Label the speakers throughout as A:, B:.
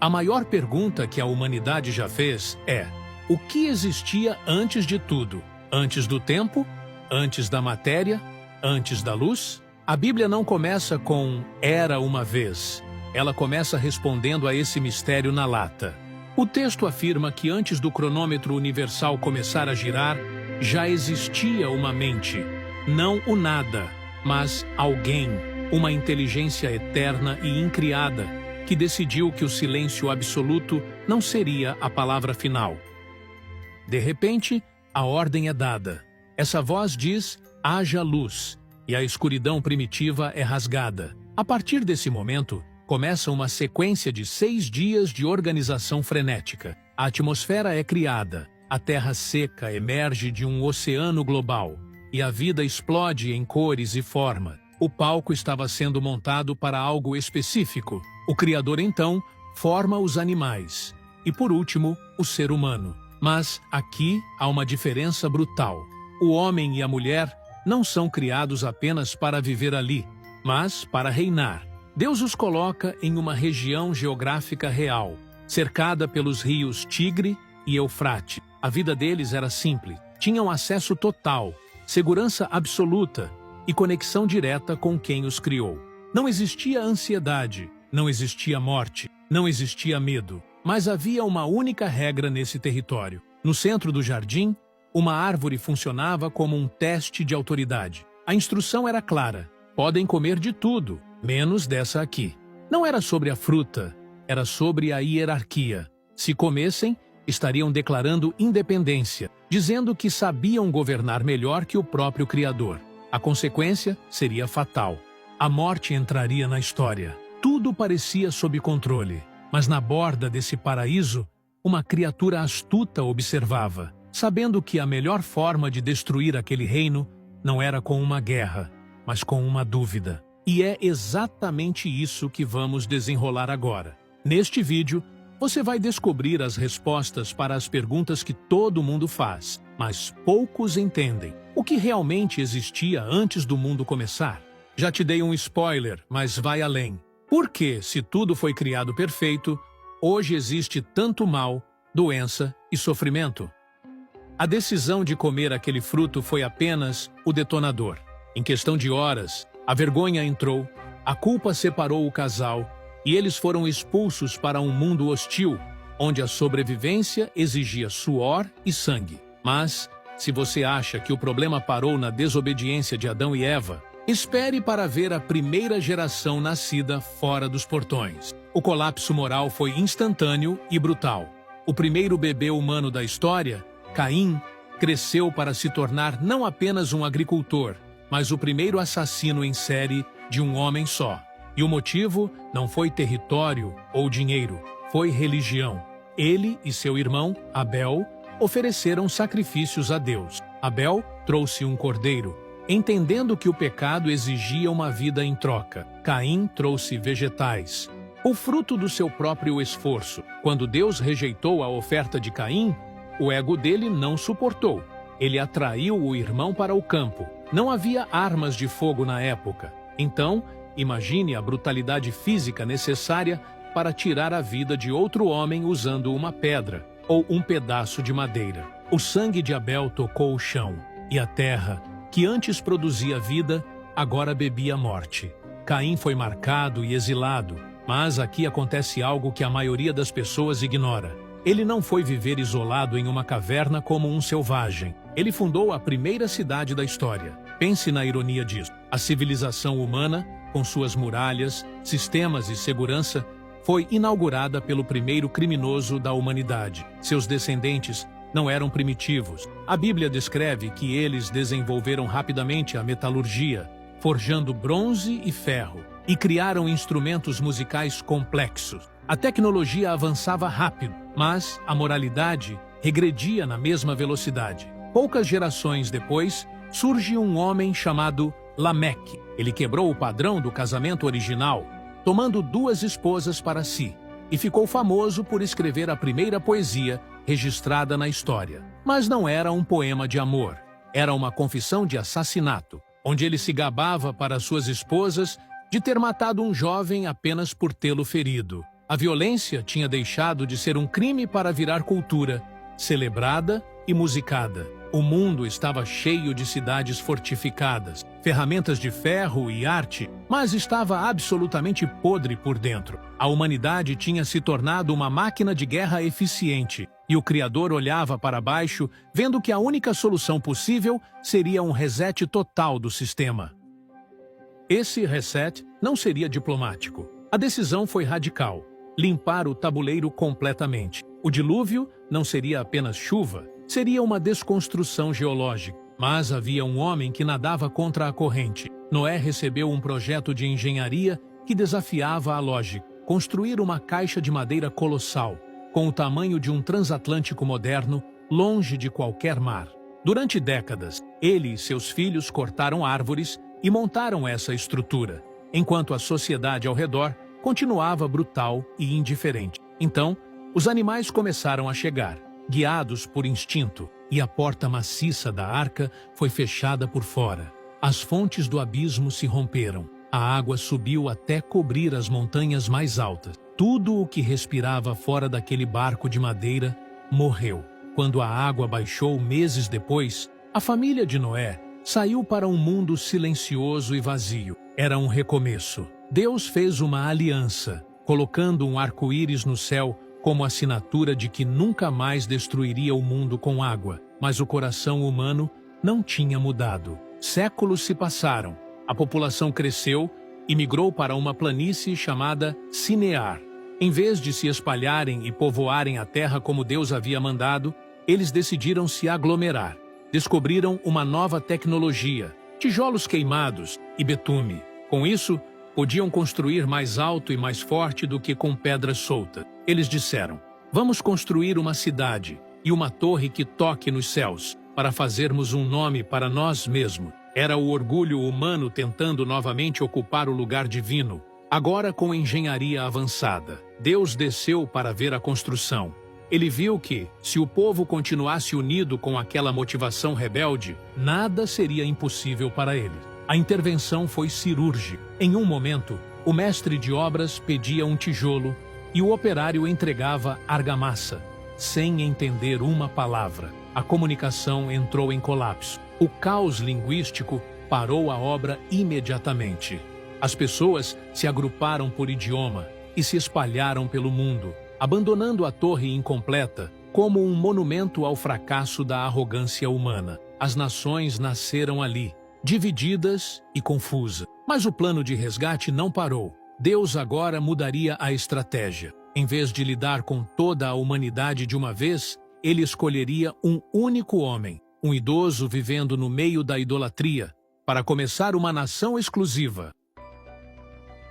A: A maior pergunta que a humanidade já fez é: o que existia antes de tudo? Antes do tempo? Antes da matéria? Antes da luz? A Bíblia não começa com "era uma vez". Ela começa respondendo a esse mistério na lata. O texto afirma que antes do cronômetro universal começar a girar, já existia uma mente. Não o nada, mas alguém, uma inteligência eterna e incriada, que decidiu que o silêncio absoluto não seria a palavra final. De repente, a ordem é dada. Essa voz diz: haja luz, e a escuridão primitiva é rasgada. A partir desse momento, começa uma sequência de 6 dias de organização frenética. A atmosfera é criada, a terra seca emerge de um oceano global, e a vida explode em cores e forma. O palco estava sendo montado para algo específico. O Criador, então, forma os animais. E, por último, o ser humano. Mas, aqui, há uma diferença brutal. O homem e a mulher não são criados apenas para viver ali, mas para reinar. Deus os coloca em uma região geográfica real, cercada pelos rios Tigre e Eufrate. A vida deles era simples. Tinham acesso total, segurança absoluta e conexão direta com quem os criou. Não existia ansiedade, não existia morte, não existia medo. Mas havia uma única regra nesse território. No centro do jardim, uma árvore funcionava como um teste de autoridade. A instrução era clara: podem comer de tudo, menos dessa aqui. Não era sobre a fruta, era sobre a hierarquia. Se comessem, estariam declarando independência, dizendo que sabiam governar melhor que o próprio Criador. A consequência seria fatal. A morte entraria na história. Tudo parecia sob controle. Mas na borda desse paraíso, uma criatura astuta observava, sabendo que a melhor forma de destruir aquele reino não era com uma guerra, mas com uma dúvida. E é exatamente isso que vamos desenrolar agora. Neste vídeo, você vai descobrir as respostas para as perguntas que todo mundo faz, mas poucos entendem. O que realmente existia antes do mundo começar? Já te dei um spoiler, mas vai além. Por que, se tudo foi criado perfeito, hoje existe tanto mal, doença e sofrimento? A decisão de comer aquele fruto foi apenas o detonador. Em questão de horas, a vergonha entrou, a culpa separou o casal e eles foram expulsos para um mundo hostil, onde a sobrevivência exigia suor e sangue. Mas, se você acha que o problema parou na desobediência de Adão e Eva, espere para ver a primeira geração nascida fora dos portões. O colapso moral foi instantâneo e brutal. O primeiro bebê humano da história, Caim, cresceu para se tornar não apenas um agricultor, mas o primeiro assassino em série de um homem só. E o motivo não foi território ou dinheiro, foi religião. Ele e seu irmão, Abel, ofereceram sacrifícios a Deus. Abel trouxe um cordeiro, entendendo que o pecado exigia uma vida em troca. Caim trouxe vegetais, o fruto do seu próprio esforço. Quando Deus rejeitou a oferta de Caim, o ego dele não suportou. Ele atraiu o irmão para o campo. Não havia armas de fogo na época. Então, imagine a brutalidade física necessária para tirar a vida de outro homem usando uma pedra ou um pedaço de madeira. O sangue de Abel tocou o chão, e a terra, que antes produzia vida, agora bebia morte. Caim foi marcado e exilado, mas aqui acontece algo que a maioria das pessoas ignora. Ele não foi viver isolado em uma caverna como um selvagem. Ele fundou a primeira cidade da história. Pense na ironia disso. A civilização humana, com suas muralhas, sistemas e segurança, foi inaugurada pelo primeiro criminoso da humanidade. Seus descendentes não eram primitivos. A Bíblia descreve que eles desenvolveram rapidamente a metalurgia, forjando bronze e ferro, e criaram instrumentos musicais complexos. A tecnologia avançava rápido, mas a moralidade regredia na mesma velocidade. Poucas gerações depois, surge um homem chamado Lameque. Ele quebrou o padrão do casamento original, tomando 2 esposas para si, e ficou famoso por escrever a primeira poesia registrada na história. Mas não era um poema de amor, era uma confissão de assassinato, onde ele se gabava para suas esposas de ter matado um jovem apenas por tê-lo ferido. A violência tinha deixado de ser um crime para virar cultura, celebrada e musicada. O mundo estava cheio de cidades fortificadas, ferramentas de ferro e arte, mas estava absolutamente podre por dentro. A humanidade tinha se tornado uma máquina de guerra eficiente, e o Criador olhava para baixo, vendo que a única solução possível seria um reset total do sistema. Esse reset não seria diplomático. A decisão foi radical: limpar o tabuleiro completamente. O dilúvio não seria apenas chuva, seria uma desconstrução geológica. Mas havia um homem que nadava contra a corrente. Noé recebeu um projeto de engenharia que desafiava a lógica: construir uma caixa de madeira colossal, com o tamanho de um transatlântico moderno, longe de qualquer mar. Durante décadas, ele e seus filhos cortaram árvores e montaram essa estrutura, enquanto a sociedade ao redor continuava brutal e indiferente. Então, os animais começaram a chegar, guiados por instinto, e a porta maciça da arca foi fechada por fora. As fontes do abismo se romperam. A água subiu até cobrir as montanhas mais altas. Tudo o que respirava fora daquele barco de madeira morreu. Quando a água baixou meses depois, a família de Noé saiu para um mundo silencioso e vazio. Era um recomeço. Deus fez uma aliança, colocando um arco-íris no céu como assinatura de que nunca mais destruiria o mundo com água. Mas o coração humano não tinha mudado. Séculos se passaram, a população cresceu e migrou para uma planície chamada Sinear. Em vez de se espalharem e povoarem a terra como Deus havia mandado, eles decidiram se aglomerar. Descobriram uma nova tecnologia, tijolos queimados e betume. Com isso, podiam construir mais alto e mais forte do que com pedras soltas. Eles disseram: vamos construir uma cidade e uma torre que toque nos céus, para fazermos um nome para nós mesmos. Era o orgulho humano tentando novamente ocupar o lugar divino. Agora, com engenharia avançada, Deus desceu para ver a construção. Ele viu que, se o povo continuasse unido com aquela motivação rebelde, nada seria impossível para ele. A intervenção foi cirúrgica. Em um momento, o mestre de obras pedia um tijolo e o operário entregava argamassa, sem entender uma palavra. A comunicação entrou em colapso. O caos linguístico parou a obra imediatamente. As pessoas se agruparam por idioma e se espalharam pelo mundo, abandonando a torre incompleta como um monumento ao fracasso da arrogância humana. As nações nasceram ali, divididas e confusas. Mas o plano de resgate não parou. Deus agora mudaria a estratégia. Em vez de lidar com toda a humanidade de uma vez, ele escolheria um único homem, um idoso vivendo no meio da idolatria, para começar uma nação exclusiva.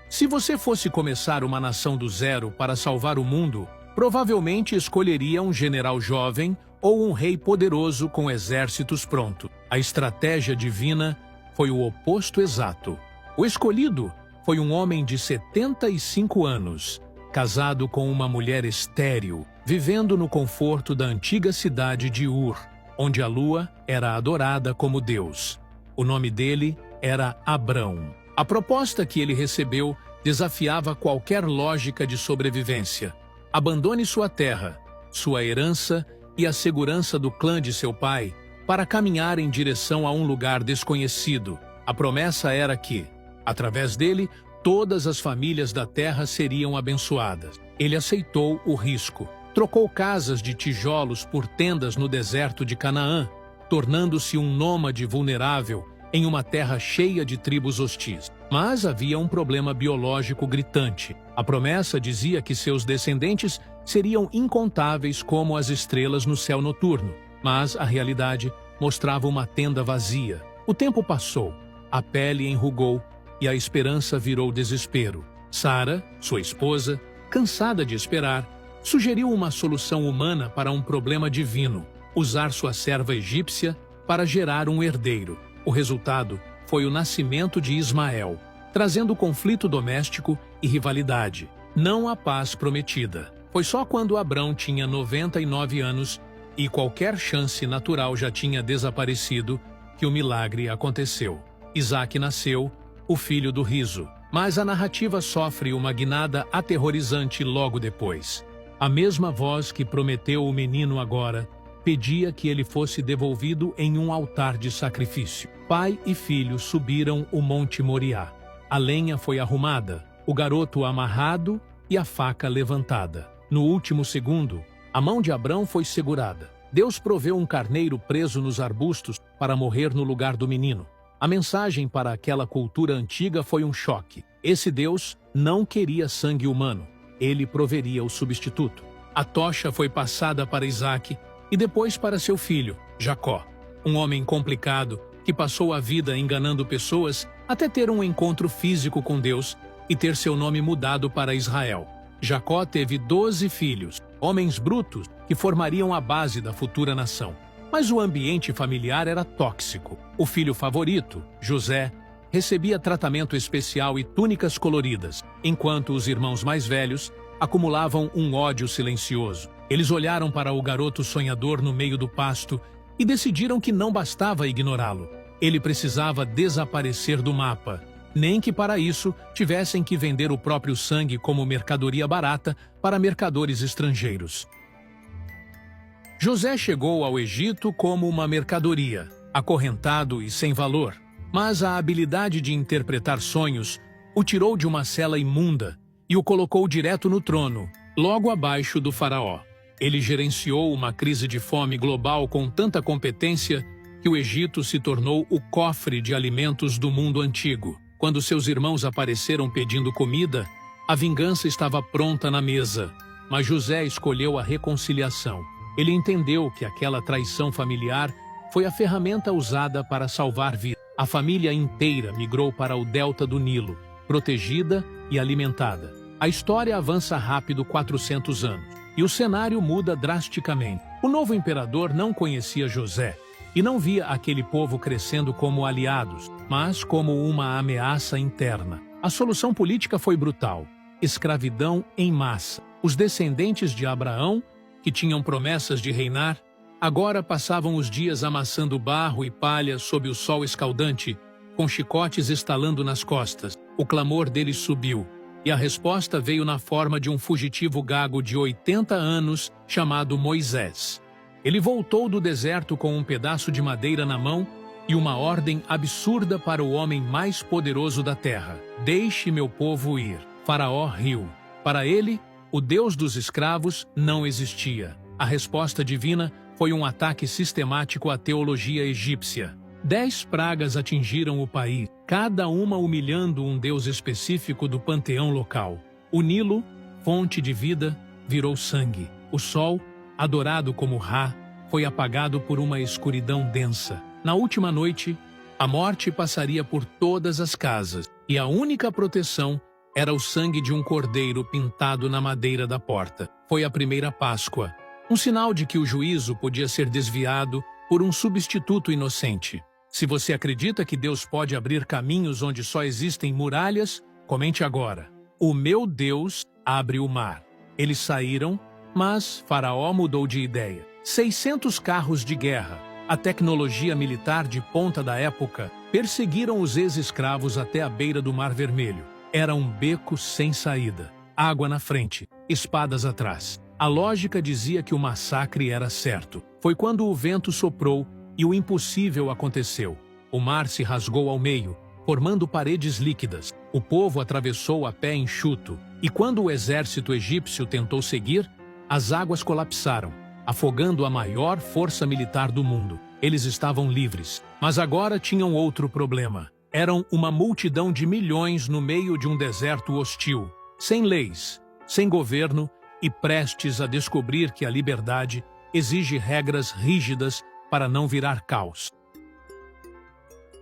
A: Se você fosse começar uma nação do zero para salvar o mundo, provavelmente escolheria um general jovem ou um rei poderoso com exércitos prontos. A estratégia divina foi o oposto exato. O escolhido foi um homem de 75 anos, casado com uma mulher estéril, vivendo no conforto da antiga cidade de Ur, onde a lua era adorada como Deus. O nome dele era Abrão. A proposta que ele recebeu desafiava qualquer lógica de sobrevivência. Abandone sua terra, sua herança e a segurança do clã de seu pai para caminhar em direção a um lugar desconhecido. A promessa era que, através dele, todas as famílias da terra seriam abençoadas. Ele aceitou o risco. Trocou casas de tijolos por tendas no deserto de Canaã, tornando-se um nômade vulnerável em uma terra cheia de tribos hostis. Mas havia um problema biológico gritante. A promessa dizia que seus descendentes seriam incontáveis como as estrelas no céu noturno, mas a realidade mostrava uma tenda vazia. O tempo passou, a pele enrugou e a esperança virou desespero. Sara, sua esposa, cansada de esperar, sugeriu uma solução humana para um problema divino: usar sua serva egípcia para gerar um herdeiro. O resultado foi o nascimento de Ismael, trazendo conflito doméstico e rivalidade, não a paz prometida. Foi só quando Abrão tinha 99 anos e qualquer chance natural já tinha desaparecido que o milagre aconteceu. Isaque nasceu, o filho do riso. Mas a narrativa sofre uma guinada aterrorizante logo depois. A mesma voz que prometeu o menino agora pedia que ele fosse devolvido em um altar de sacrifício. Pai e filho subiram o Monte Moriá. A lenha foi arrumada, o garoto amarrado e a faca levantada. No último segundo, a mão de Abrão foi segurada. Deus proveu um carneiro preso nos arbustos para morrer no lugar do menino. A mensagem para aquela cultura antiga foi um choque. Esse Deus não queria sangue humano. Ele proveria o substituto. A tocha foi passada para Isaque e depois para seu filho, Jacó. Um homem complicado que passou a vida enganando pessoas até ter um encontro físico com Deus e ter seu nome mudado para Israel. Jacó teve 12 filhos, homens brutos que formariam a base da futura nação. Mas o ambiente familiar era tóxico. O filho favorito, José, recebia tratamento especial e túnicas coloridas, enquanto os irmãos mais velhos acumulavam um ódio silencioso. Eles olharam para o garoto sonhador no meio do pasto e decidiram que não bastava ignorá-lo. Ele precisava desaparecer do mapa, nem que para isso tivessem que vender o próprio sangue como mercadoria barata para mercadores estrangeiros. José chegou ao Egito como uma mercadoria, acorrentado e sem valor, mas a habilidade de interpretar sonhos o tirou de uma cela imunda e o colocou direto no trono, logo abaixo do faraó. Ele gerenciou uma crise de fome global com tanta competência que o Egito se tornou o cofre de alimentos do mundo antigo. Quando seus irmãos apareceram pedindo comida, a vingança estava pronta na mesa, mas José escolheu a reconciliação. Ele entendeu que aquela traição familiar foi a ferramenta usada para salvar vidas. A família inteira migrou para o delta do Nilo, protegida e alimentada. A história avança rápido 400 anos, e o cenário muda drasticamente. O novo imperador não conhecia José, e não via aquele povo crescendo como aliados, mas como uma ameaça interna. A solução política foi brutal: escravidão em massa. Os descendentes de Abraão, que tinham promessas de reinar, agora passavam os dias amassando barro e palha sob o sol escaldante, com chicotes estalando nas costas. O clamor deles subiu, e a resposta veio na forma de um fugitivo gago de 80 anos chamado Moisés. Ele voltou do deserto com um pedaço de madeira na mão e uma ordem absurda para o homem mais poderoso da terra: deixe meu povo ir. Faraó riu. Para ele, o Deus dos escravos não existia. A resposta divina foi um ataque sistemático à teologia egípcia. 10 pragas atingiram o país, cada uma humilhando um deus específico do panteão local. O Nilo, fonte de vida, virou sangue. O sol, adorado como Ra, foi apagado por uma escuridão densa. Na última noite, a morte passaria por todas as casas, e a única proteção era o sangue de um cordeiro pintado na madeira da porta. Foi a primeira Páscoa, um sinal de que o juízo podia ser desviado por um substituto inocente. Se você acredita que Deus pode abrir caminhos onde só existem muralhas, comente agora: o meu Deus abre o mar. Eles saíram, mas Faraó mudou de ideia. 600 carros de guerra, a tecnologia militar de ponta da época, perseguiram os ex-escravos até a beira do Mar Vermelho. Era um beco sem saída. Água na frente, espadas atrás. A lógica dizia que o massacre era certo. Foi quando o vento soprou e o impossível aconteceu. O mar se rasgou ao meio, formando paredes líquidas. O povo atravessou a pé enxuto, e quando o exército egípcio tentou seguir, as águas colapsaram, afogando a maior força militar do mundo. Eles estavam livres, mas agora tinham outro problema. Eram uma multidão de milhões no meio de um deserto hostil, sem leis, sem governo e prestes a descobrir que a liberdade exige regras rígidas para não virar caos.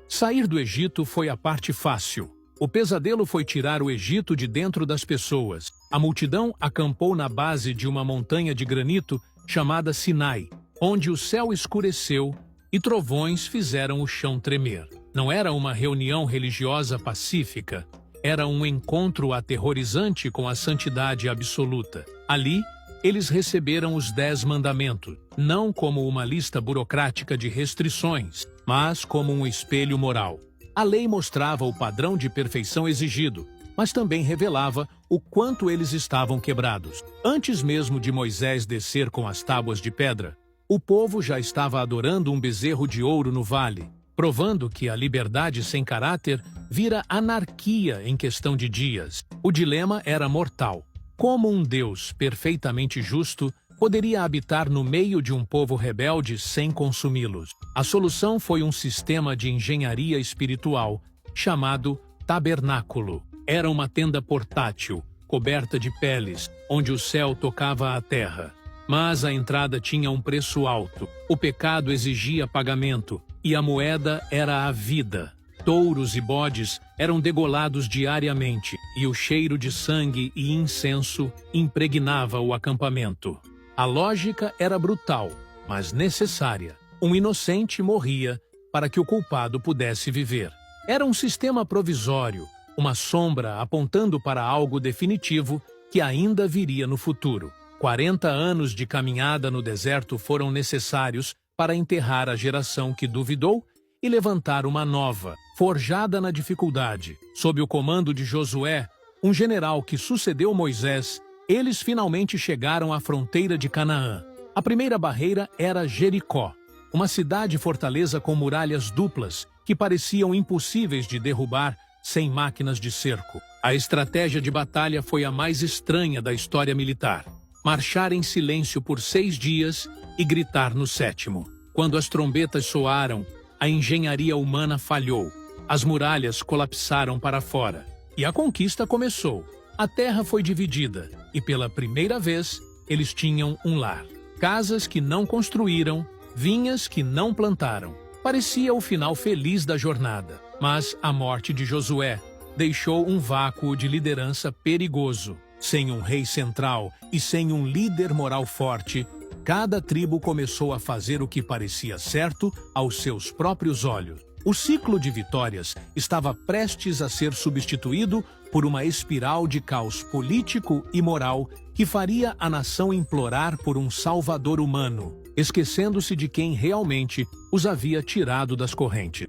A: Sair do Egito foi a parte fácil. O pesadelo foi tirar o Egito de dentro das pessoas. A multidão acampou na base de uma montanha de granito chamada Sinai, onde o céu escureceu e trovões fizeram o chão tremer. Não era uma reunião religiosa pacífica, era um encontro aterrorizante com a santidade absoluta. Ali, eles receberam os 10 mandamentos, não como uma lista burocrática de restrições, mas como um espelho moral. A lei mostrava o padrão de perfeição exigido, mas também revelava o quanto eles estavam quebrados. Antes mesmo de Moisés descer com as tábuas de pedra, o povo já estava adorando um bezerro de ouro no vale, provando que a liberdade sem caráter vira anarquia em questão de dias. O dilema era mortal. Como um Deus perfeitamente justo poderia habitar no meio de um povo rebelde sem consumi-los? A solução foi um sistema de engenharia espiritual chamado tabernáculo. Era uma tenda portátil, coberta de peles, onde o céu tocava a terra. Mas a entrada tinha um preço alto. O pecado exigia pagamento, e a moeda era a vida. Touros e bodes eram degolados diariamente, e o cheiro de sangue e incenso impregnava o acampamento. A lógica era brutal, mas necessária. Um inocente morria para que o culpado pudesse viver. Era um sistema provisório, uma sombra apontando para algo definitivo que ainda viria no futuro. 40 anos de caminhada no deserto foram necessários para enterrar a geração que duvidou e levantar uma nova, forjada na dificuldade. Sob o comando de Josué, um general que sucedeu Moisés, eles finalmente chegaram à fronteira de Canaã. A primeira barreira era Jericó, uma cidade-fortaleza com muralhas duplas que pareciam impossíveis de derrubar sem máquinas de cerco. A estratégia de batalha foi a mais estranha da história militar. Marchar em silêncio por 6 dias e gritar no 7º. Quando as trombetas soaram, a engenharia humana falhou. As muralhas colapsaram para fora. E a conquista começou. A terra foi dividida e, pela primeira vez, eles tinham um lar. Casas que não construíram, vinhas que não plantaram. Parecia o final feliz da jornada. Mas a morte de Josué deixou um vácuo de liderança perigoso. Sem um rei central e sem um líder moral forte, cada tribo começou a fazer o que parecia certo aos seus próprios olhos. O ciclo de vitórias estava prestes a ser substituído por uma espiral de caos político e moral que faria a nação implorar por um salvador humano, esquecendo-se de quem realmente os havia tirado das correntes.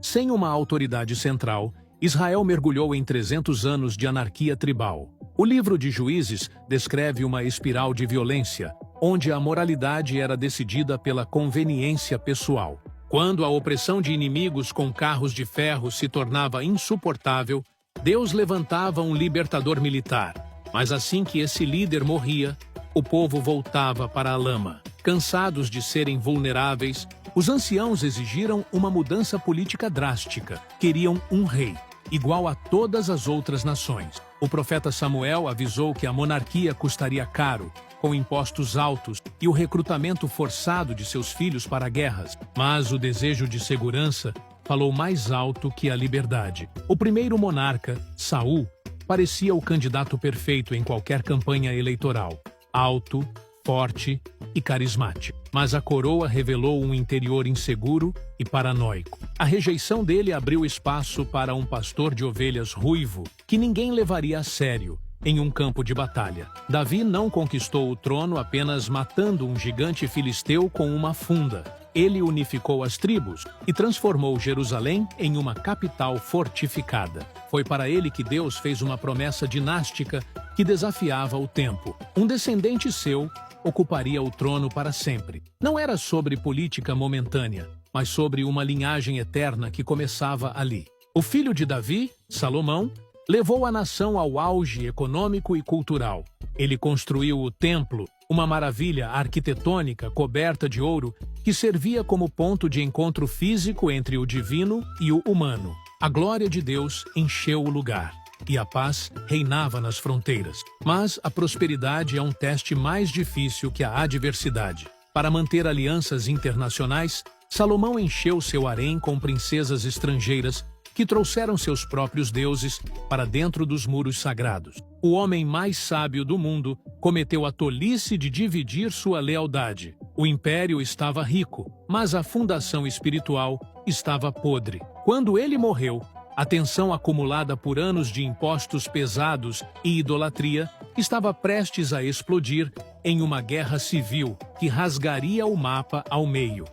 A: Sem uma autoridade central, Israel mergulhou em 300 anos de anarquia tribal. O livro de Juízes descreve uma espiral de violência, onde a moralidade era decidida pela conveniência pessoal. Quando a opressão de inimigos com carros de ferro se tornava insuportável, Deus levantava um libertador militar. Mas assim que esse líder morria, o povo voltava para a lama. Cansados de serem vulneráveis, os anciãos exigiram uma mudança política drástica. Queriam um rei, igual a todas as outras nações. O profeta Samuel avisou que a monarquia custaria caro, com impostos altos e o recrutamento forçado de seus filhos para guerras. Mas o desejo de segurança falou mais alto que a liberdade. O primeiro monarca, Saul, parecia o candidato perfeito em qualquer campanha eleitoral. Alto, forte e carismático. Mas a coroa revelou um interior inseguro e paranoico. A rejeição dele abriu espaço para um pastor de ovelhas ruivo que ninguém levaria a sério em um campo de batalha. Davi não conquistou o trono apenas matando um gigante filisteu com uma funda. Ele unificou as tribos e transformou Jerusalém em uma capital fortificada. Foi para ele que Deus fez uma promessa dinástica que desafiava o tempo. Um descendente seu ocuparia o trono para sempre. Não era sobre política momentânea, mas sobre uma linhagem eterna que começava ali. O filho de Davi, Salomão, levou a nação ao auge econômico e cultural. Ele construiu o templo, uma maravilha arquitetônica coberta de ouro que servia como ponto de encontro físico entre o divino e o humano. A glória de Deus encheu o lugar e a paz reinava nas fronteiras. Mas a prosperidade é um teste mais difícil que a adversidade. Para manter alianças internacionais, Salomão encheu seu harém com princesas estrangeiras que trouxeram seus próprios deuses para dentro dos muros sagrados. O homem mais sábio do mundo cometeu a tolice de dividir sua lealdade. O império estava rico, mas a fundação espiritual estava podre. Quando ele morreu, a tensão acumulada por anos de impostos pesados e idolatria estava prestes a explodir em uma guerra civil que rasgaria o mapa ao meio.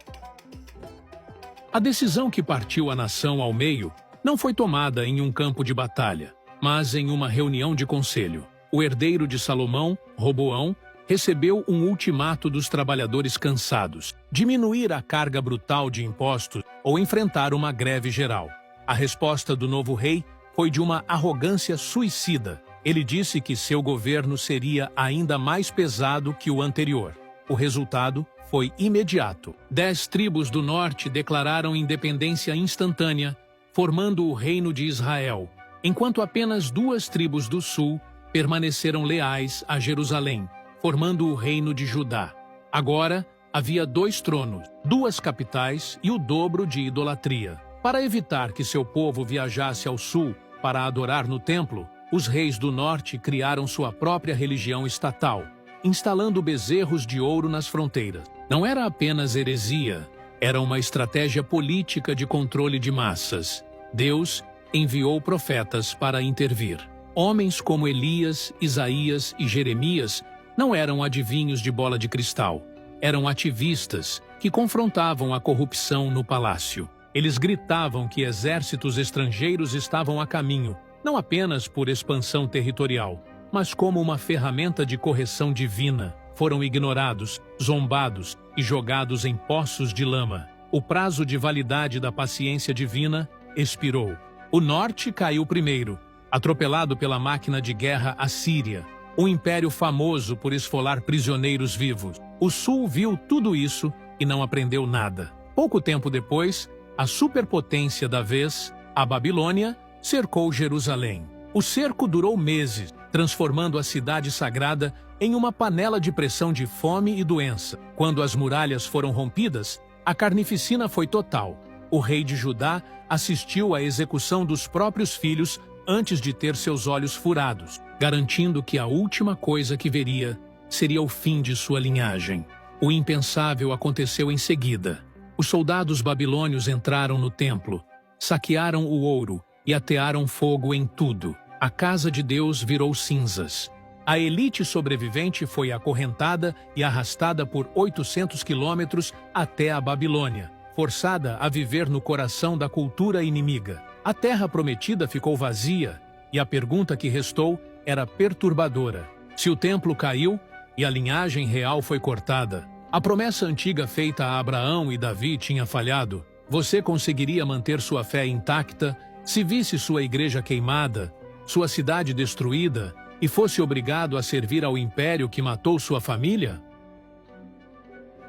A: A decisão que partiu a nação ao meio não foi tomada em um campo de batalha, mas em uma reunião de conselho. O herdeiro de Salomão, Roboão, recebeu um ultimato dos trabalhadores cansados: diminuir a carga brutal de impostos ou enfrentar uma greve geral. A resposta do novo rei foi de uma arrogância suicida. Ele disse que seu governo seria ainda mais pesado que o anterior. O resultado foi imediato. 10 tribos do norte declararam independência instantânea, formando o Reino de Israel, enquanto apenas 2 tribos do sul permaneceram leais a Jerusalém, formando o Reino de Judá. Agora, havia 2 tronos, 2 capitais e o dobro de idolatria. Para evitar que seu povo viajasse ao sul para adorar no templo, os reis do norte criaram sua própria religião estatal, instalando bezerros de ouro nas fronteiras. Não era apenas heresia, era uma estratégia política de controle de massas. Deus enviou profetas para intervir. Homens como Elias, Isaías e Jeremias não eram adivinhos de bola de cristal. Eram ativistas que confrontavam a corrupção no palácio. Eles gritavam que exércitos estrangeiros estavam a caminho, não apenas por expansão territorial, mas como uma ferramenta de correção divina. Foram ignorados, zombados e jogados em poços de lama. O prazo de validade da paciência divina expirou. O norte caiu primeiro, atropelado pela máquina de guerra assíria, um império famoso por esfolar prisioneiros vivos. O sul viu tudo isso e não aprendeu nada. Pouco tempo depois, a superpotência da vez, a Babilônia, cercou Jerusalém. O cerco durou meses, transformando a cidade sagrada em uma panela de pressão de fome e doença. Quando as muralhas foram rompidas, a carnificina foi total. O rei de Judá assistiu à execução dos próprios filhos antes de ter seus olhos furados, garantindo que a última coisa que veria seria o fim de sua linhagem. O impensável aconteceu em seguida. Os soldados babilônios entraram no templo, saquearam o ouro e atearam fogo em tudo. A casa de Deus virou cinzas. A elite sobrevivente foi acorrentada e arrastada por 800 quilômetros até a Babilônia, forçada a viver no coração da cultura inimiga. A terra prometida ficou vazia e a pergunta que restou era perturbadora. Se o templo caiu e a linhagem real foi cortada, a promessa antiga feita a Abraão e Davi tinha falhado. Você conseguiria manter sua fé intacta se visse sua igreja queimada, sua cidade destruída e fosse obrigado a servir ao império que matou sua família?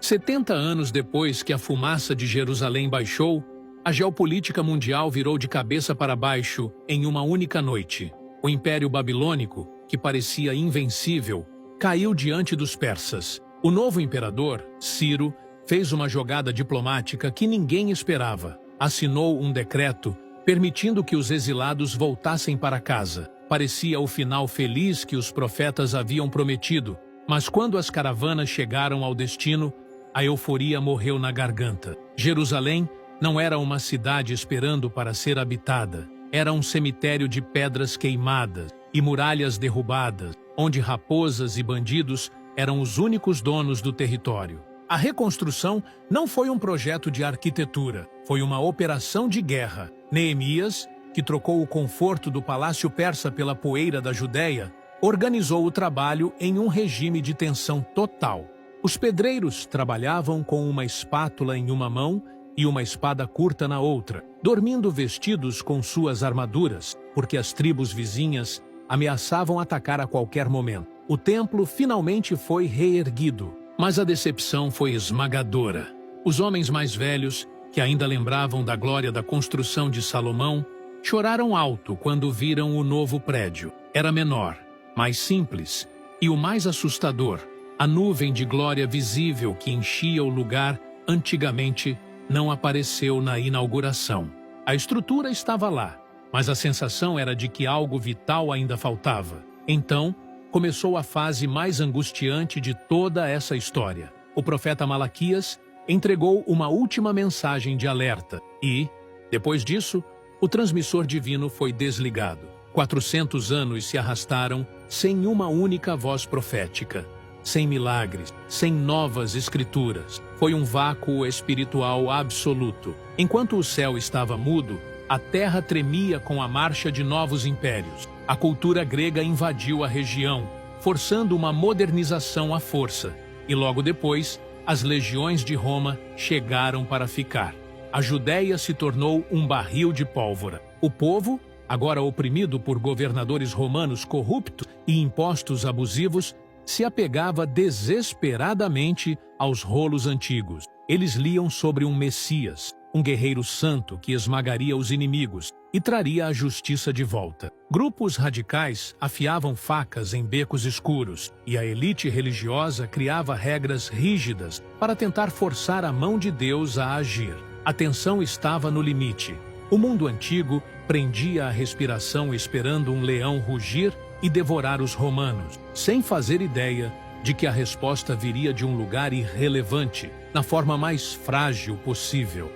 A: 70 anos depois que a fumaça de Jerusalém baixou, a geopolítica mundial virou de cabeça para baixo em uma única noite. O Império Babilônico, que parecia invencível, caiu diante dos persas. O novo imperador, Ciro, fez uma jogada diplomática que ninguém esperava. Assinou um decreto permitindo que os exilados voltassem para casa. Parecia o final feliz que os profetas haviam prometido, mas quando as caravanas chegaram ao destino, a euforia morreu na garganta. Jerusalém não era uma cidade esperando para ser habitada. Era um cemitério de pedras queimadas e muralhas derrubadas, onde raposas e bandidos eram os únicos donos do território. A reconstrução não foi um projeto de arquitetura, foi uma operação de guerra. Neemias, que trocou o conforto do palácio persa pela poeira da Judéia, organizou o trabalho em um regime de tensão total. Os pedreiros trabalhavam com uma espátula em uma mão e uma espada curta na outra, dormindo vestidos com suas armaduras, porque as tribos vizinhas ameaçavam atacar a qualquer momento. O templo finalmente foi reerguido, mas a decepção foi esmagadora. Os homens mais velhos, que ainda lembravam da glória da construção de Salomão, choraram alto quando viram o novo prédio. Era menor, mais simples e o mais assustador, a nuvem de glória visível que enchia o lugar antigamente não apareceu na inauguração. A estrutura estava lá, mas a sensação era de que algo vital ainda faltava. Então, começou a fase mais angustiante de toda essa história. O profeta Malaquias entregou uma última mensagem de alerta e, depois disso, o transmissor divino foi desligado. 400 anos se arrastaram sem uma única voz profética, sem milagres, sem novas escrituras. Foi um vácuo espiritual absoluto. Enquanto o céu estava mudo, A terra tremia com a marcha de novos impérios. A cultura grega invadiu a região, forçando uma modernização à força. E logo depois, as legiões de Roma chegaram para ficar. A Judéia se tornou um barril de pólvora. O povo, agora oprimido por governadores romanos corruptos e impostos abusivos, se apegava desesperadamente aos rolos antigos. Eles liam sobre um Messias, um guerreiro santo que esmagaria os inimigos e traria a justiça de volta. Grupos radicais afiavam facas em becos escuros e a elite religiosa criava regras rígidas para tentar forçar a mão de Deus a agir. A tensão estava no limite. O mundo antigo prendia a respiração esperando um leão rugir e devorar os romanos, sem fazer ideia de que a resposta viria de um lugar irrelevante, na forma mais frágil possível.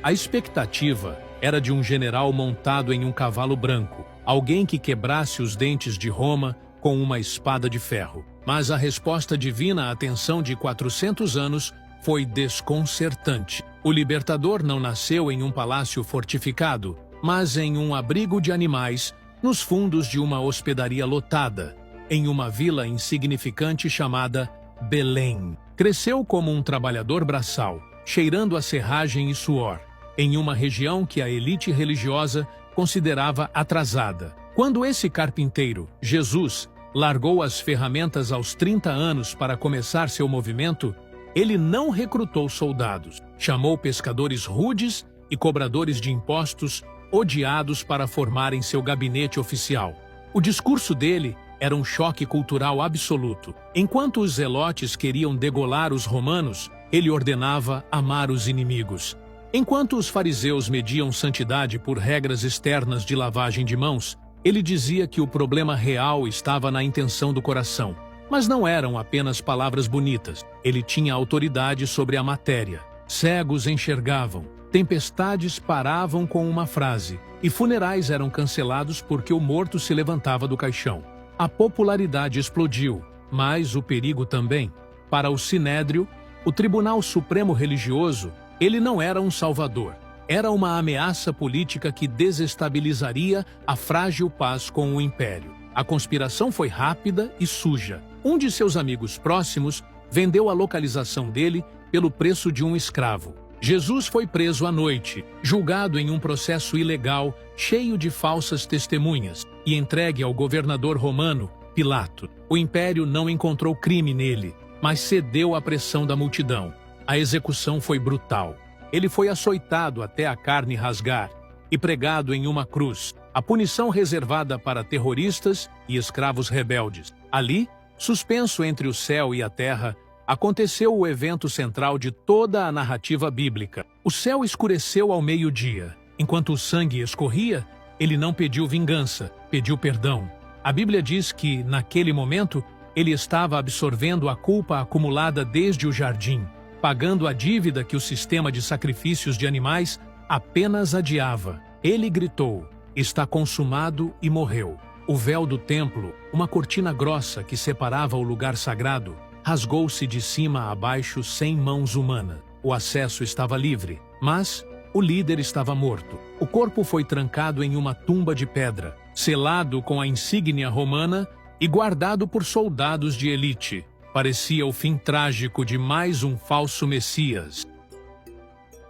A: A expectativa era de um general montado em um cavalo branco, alguém que quebrasse os dentes de Roma com uma espada de ferro. Mas a resposta divina à tensão de 400 anos foi desconcertante. O libertador não nasceu em um palácio fortificado, mas em um abrigo de animais, nos fundos de uma hospedaria lotada, em uma vila insignificante chamada Belém. Cresceu como um trabalhador braçal, cheirando a serragem e suor, em uma região que a elite religiosa considerava atrasada. Quando esse carpinteiro, Jesus, largou as ferramentas aos 30 anos para começar seu movimento, ele não recrutou soldados. Chamou pescadores rudes e cobradores de impostos odiados para formarem seu gabinete oficial. O discurso dele era um choque cultural absoluto. Enquanto os zelotes queriam degolar os romanos, ele ordenava amar os inimigos. Enquanto os fariseus mediam santidade por regras externas de lavagem de mãos, ele dizia que o problema real estava na intenção do coração. Mas não eram apenas palavras bonitas. Ele tinha autoridade sobre a matéria. Cegos enxergavam, tempestades paravam com uma frase, e funerais eram cancelados porque o morto se levantava do caixão. A popularidade explodiu, mas o perigo também. Para o Sinédrio, o Tribunal Supremo Religioso, ele não era um salvador. Era uma ameaça política que desestabilizaria a frágil paz com o império. A conspiração foi rápida e suja. Um de seus amigos próximos vendeu a localização dele pelo preço de um escravo. Jesus foi preso à noite, julgado em um processo ilegal, cheio de falsas testemunhas, e entregue ao governador romano, Pilato. O império não encontrou crime nele, mas cedeu à pressão da multidão. A execução foi brutal. Ele foi açoitado até a carne rasgar e pregado em uma cruz, a punição reservada para terroristas e escravos rebeldes. Ali, suspenso entre o céu e a terra, aconteceu o evento central de toda a narrativa bíblica. O céu escureceu ao meio-dia. Enquanto o sangue escorria, ele não pediu vingança, pediu perdão. A Bíblia diz que, naquele momento, ele estava absorvendo a culpa acumulada desde o jardim, pagando a dívida que o sistema de sacrifícios de animais apenas adiava. Ele gritou: "Está consumado", e morreu. O véu do templo, uma cortina grossa que separava o lugar sagrado, rasgou-se de cima a baixo sem mãos humanas. O acesso estava livre, mas o líder estava morto. O corpo foi trancado em uma tumba de pedra, selado com a insígnia romana e guardado por soldados de elite. Parecia o fim trágico de mais um falso Messias.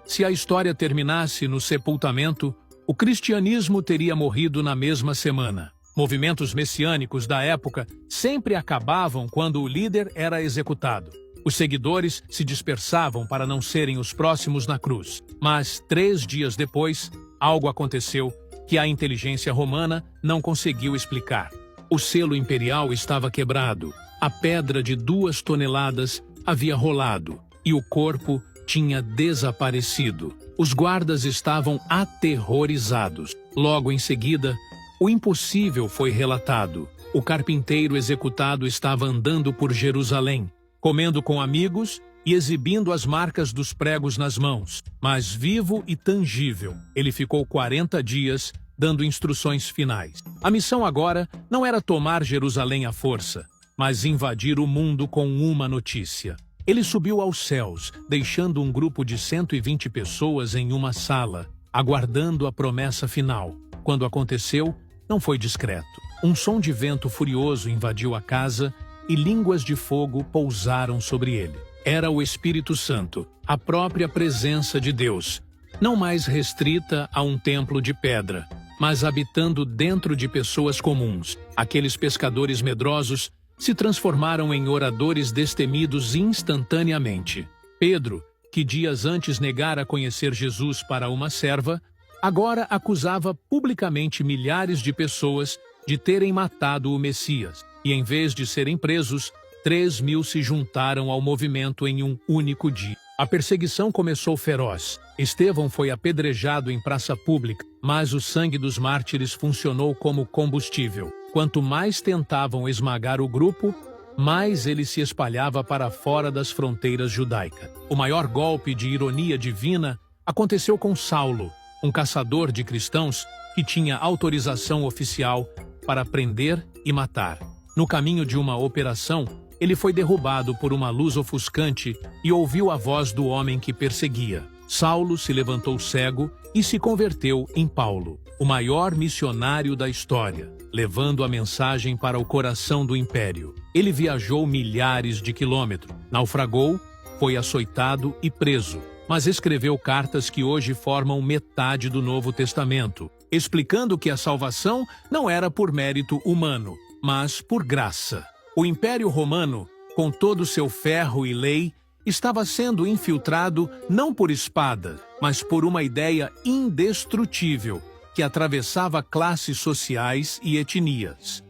A: Se a história terminasse no sepultamento, o cristianismo teria morrido na mesma semana. Movimentos messiânicos da época sempre acabavam quando o líder era executado. Os seguidores se dispersavam para não serem os próximos na cruz. Mas 3 dias depois, algo aconteceu que a inteligência romana não conseguiu explicar. O selo imperial estava quebrado, a pedra de 2 toneladas havia rolado e o corpo tinha desaparecido. Os guardas estavam aterrorizados. Logo em seguida, o impossível foi relatado. O carpinteiro executado estava andando por Jerusalém, comendo com amigos e exibindo as marcas dos pregos nas mãos. Mas vivo e tangível, ele ficou 40 dias dando instruções finais. A missão agora não era tomar Jerusalém à força, mas invadir o mundo com uma notícia. Ele subiu aos céus, deixando um grupo de 120 pessoas em uma sala. aguardando a promessa final. Quando aconteceu, não foi discreto. Um som de vento furioso invadiu a casa e línguas de fogo pousaram sobre ele. Era o Espírito Santo, a própria presença de Deus, não mais restrita a um templo de pedra, mas habitando dentro de pessoas comuns. Aqueles pescadores medrosos se transformaram em oradores destemidos instantaneamente. Pedro, que dias antes negara conhecer Jesus para uma serva, agora acusava publicamente milhares de pessoas de terem matado o Messias. E em vez de serem presos, 3.000 se juntaram ao movimento em um único dia. A perseguição começou feroz. Estevão foi apedrejado em praça pública, mas o sangue dos mártires funcionou como combustível. Quanto mais tentavam esmagar o grupo, mais ele se espalhava para fora das fronteiras judaicas. O maior golpe de ironia divina aconteceu com Saulo, um caçador de cristãos que tinha autorização oficial para prender e matar. No caminho de uma operação, ele foi derrubado por uma luz ofuscante e ouviu a voz do homem que perseguia. Saulo se levantou cego e se converteu em Paulo, o maior missionário da história, levando a mensagem para o coração do império. Ele viajou milhares de quilômetros, naufragou, foi açoitado e preso, mas escreveu cartas que hoje formam metade do Novo Testamento, explicando que a salvação não era por mérito humano, mas por graça. O Império Romano, com todo o seu ferro e lei, estava sendo infiltrado não por espada, mas por uma ideia indestrutível que atravessava classes sociais e etnias.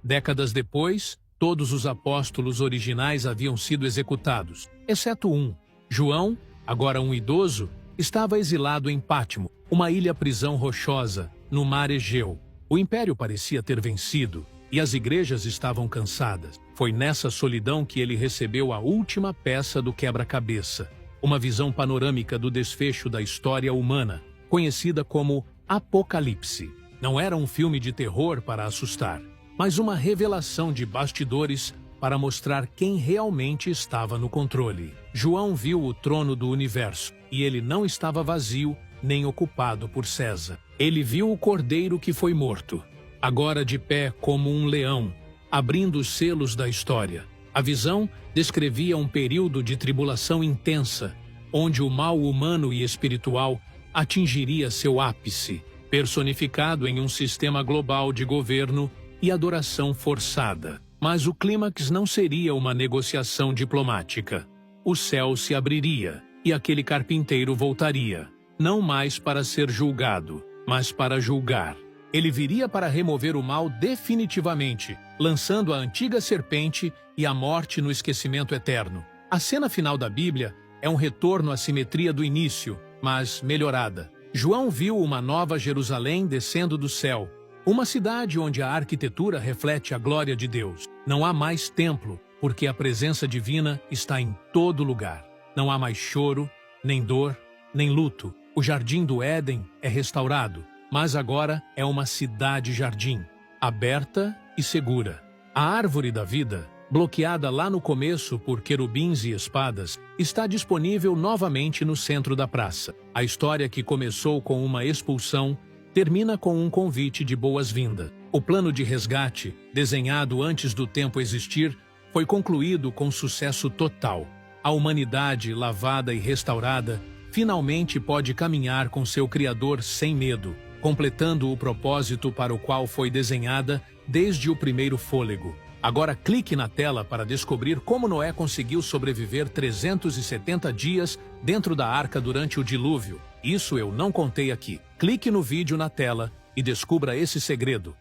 A: Décadas depois, todos os apóstolos originais haviam sido executados, exceto um. João, agora um idoso, estava exilado em Pátimo, uma ilha-prisão rochosa, no mar Egeu. O império parecia ter vencido e as igrejas estavam cansadas. Foi nessa solidão que ele recebeu a última peça do quebra-cabeça, uma visão panorâmica do desfecho da história humana, conhecida como Apocalipse. Não era um filme de terror para assustar, mas uma revelação de bastidores para mostrar quem realmente estava no controle. João viu o trono do universo, e ele não estava vazio nem ocupado por César. Ele viu o cordeiro que foi morto, agora de pé como um leão, abrindo os selos da história. A visão descrevia um período de tribulação intensa, onde o mal humano e espiritual atingiria seu ápice, personificado em um sistema global de governo e adoração forçada. Mas o clímax não seria uma negociação diplomática. O céu se abriria e aquele carpinteiro voltaria, não mais para ser julgado, mas para julgar. Ele viria para remover o mal definitivamente, lançando a antiga serpente e a morte no esquecimento eterno. A cena final da Bíblia é um retorno à simetria do início, mas melhorada. João viu uma nova Jerusalém descendo do céu, uma cidade onde a arquitetura reflete a glória de Deus. Não há mais templo, porque a presença divina está em todo lugar. Não há mais choro, nem dor, nem luto. O jardim do Éden é restaurado, mas agora é uma cidade-jardim, aberta e segura. A árvore da vida, bloqueada lá no começo por querubins e espadas, está disponível novamente no centro da praça. A história que começou com uma expulsão termina com um convite de boas-vindas. O plano de resgate, desenhado antes do tempo existir, foi concluído com sucesso total. A humanidade, lavada e restaurada, finalmente pode caminhar com seu Criador sem medo, completando o propósito para o qual foi desenhada desde o primeiro fôlego. Agora clique na tela para descobrir como Noé conseguiu sobreviver 370 dias dentro da arca durante o dilúvio. Isso eu não contei aqui. Clique no vídeo na tela e descubra esse segredo.